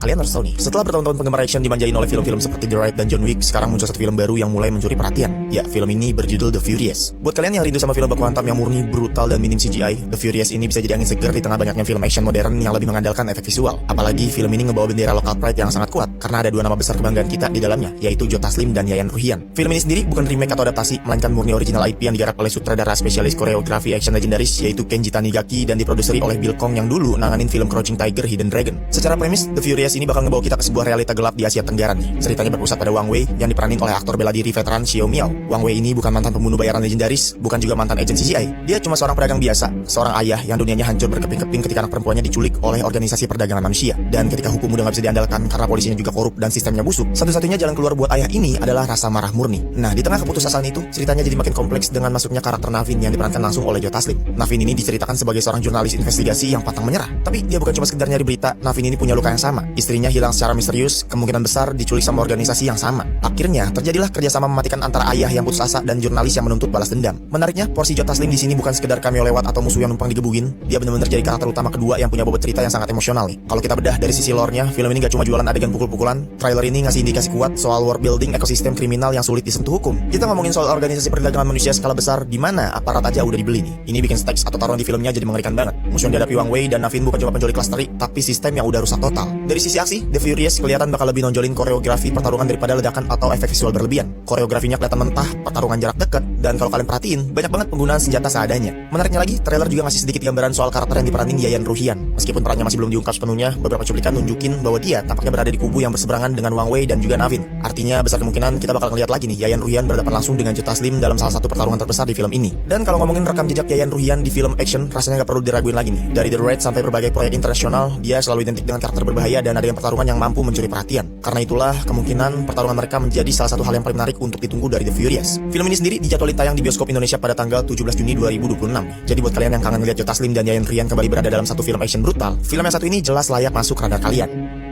Kalian harus tahu nih, setelah bertahun-tahun penggemar action dimanjain oleh film-film seperti The Raid dan John Wick, sekarang muncul satu film baru yang mulai mencuri perhatian. Ya, film ini berjudul The Furious. Buat kalian yang rindu sama film baku hantam yang murni, brutal, dan minim CGI, The Furious ini bisa jadi angin segar di tengah banyaknya film action modern yang lebih mengandalkan efek visual. Apalagi film ini ngebawa bendera lokal pride yang sangat kuat, karena ada dua nama besar kebanggaan kita di dalamnya, yaitu Joe Taslim dan Yayan Ruhian. Film ini sendiri bukan remake atau adaptasi, melainkan murni original IP yang digarap oleh sutradara spesialis koreografi action legendaris, yaitu Kenji Tanigaki, dan diproduseri oleh Bill Kong yang dulu nanganin film Crouching Tiger, Hidden Dragon. Secara premis, The Furious ini bakal ngebawa kita ke sebuah realita gelap di Asia Tenggara nih. Ceritanya berpusat pada Wang Wei yang diperanin oleh aktor bela diri veteran Xiao Miao. Wang Wei ini bukan mantan pembunuh bayaran legendaris, bukan juga mantan agen CGI. Dia cuma seorang pedagang biasa, seorang ayah yang dunianya hancur berkeping-keping ketika anak perempuannya diculik oleh organisasi perdagangan manusia. Dan ketika hukum udah gak bisa diandalkan karena polisinya juga korup dan sistemnya busuk, satu-satunya jalan keluar buat ayah ini adalah rasa marah murni. Nah, di tengah keputusasaan itu, ceritanya jadi makin kompleks dengan masuknya karakter Navin yang diperankan langsung oleh Joe Taslim. Navin ini diceritakan sebagai seorang jurnalis investigasi yang pantang menyerah. Tapi dia bukan cuma sekedar nyari berita, Navin ini punya luka yang sama. Istrinya hilang secara misterius, kemungkinan besar diculik sama organisasi yang sama. Akhirnya, terjadilah kerjasama mematikan antara ayah yang putus asa dan jurnalis yang menuntut balas dendam. Menariknya, porsi Joe Taslim di sini bukan sekedar cameo lewat atau musuh yang numpang digebugin. Dia benar-benar jadi karakter utama kedua yang punya bobot cerita yang sangat emosional nih. Kalau kita bedah dari sisi lore-nya, film ini gak cuma jualan adegan pukul-pukulan. Trailer ini ngasih indikasi kuat soal world building ekosistem kriminal yang sulit disentuh hukum. Kita ngomongin soal organisasi perdagangan manusia skala besar di mana aparat aja udah dibeli nih. Ini bikin stakes atau taruhan di filmnya jadi mengerikan banget. Musuh yang dihadapi Wang Wei dan Navin bukan cuma penculik kelas terik, tapi sistem yang udah rusak total. Dari sisi aksi, The Furious kelihatan bakal lebih nonjolin koreografi pertarungan daripada ledakan atau efek visual berlebihan. Koreografinya kelihatan mentah, pertarungan jarak dekat, dan kalau kalian perhatiin, banyak banget penggunaan senjata seadanya. Menariknya lagi, trailer juga ngasih sedikit gambaran soal karakter yang diperanin Yayan Ruhian. Meskipun perannya masih belum diungkap sepenuhnya, beberapa cuplikan nunjukin bahwa dia tampaknya berada di kubu yang berseberangan dengan Wang Wei dan juga Navin. Artinya besar kemungkinan kita bakal ngeliat lagi nih Yayan Ruhian berhadapan langsung dengan Joe Taslim dalam salah satu pertarungan terbesar di film ini. Dan kalau ngomongin rekam jejak Yayan Ruhian di film action, rasanya nggak perlu diraguin lagi nih. Dari The Raid sampai berbagai proyek internasional, dia selalu identik dengan karakter berbahaya dan adegan pertarungan yang mampu mencuri perhatian. Karena itulah kemungkinan pertarungan mereka menjadi salah satu hal yang paling menarik untuk ditunggu dari The Furious. Film ini sendiri dijadwalin tayang di bioskop Indonesia pada tanggal 17 Juni 2026. Jadi buat kalian yang kangen ngeliat Joe Taslim dan Yayan Ruhian kembali berada dalam satu film action brutal, film yang satu ini jelas layak masuk radar kalian.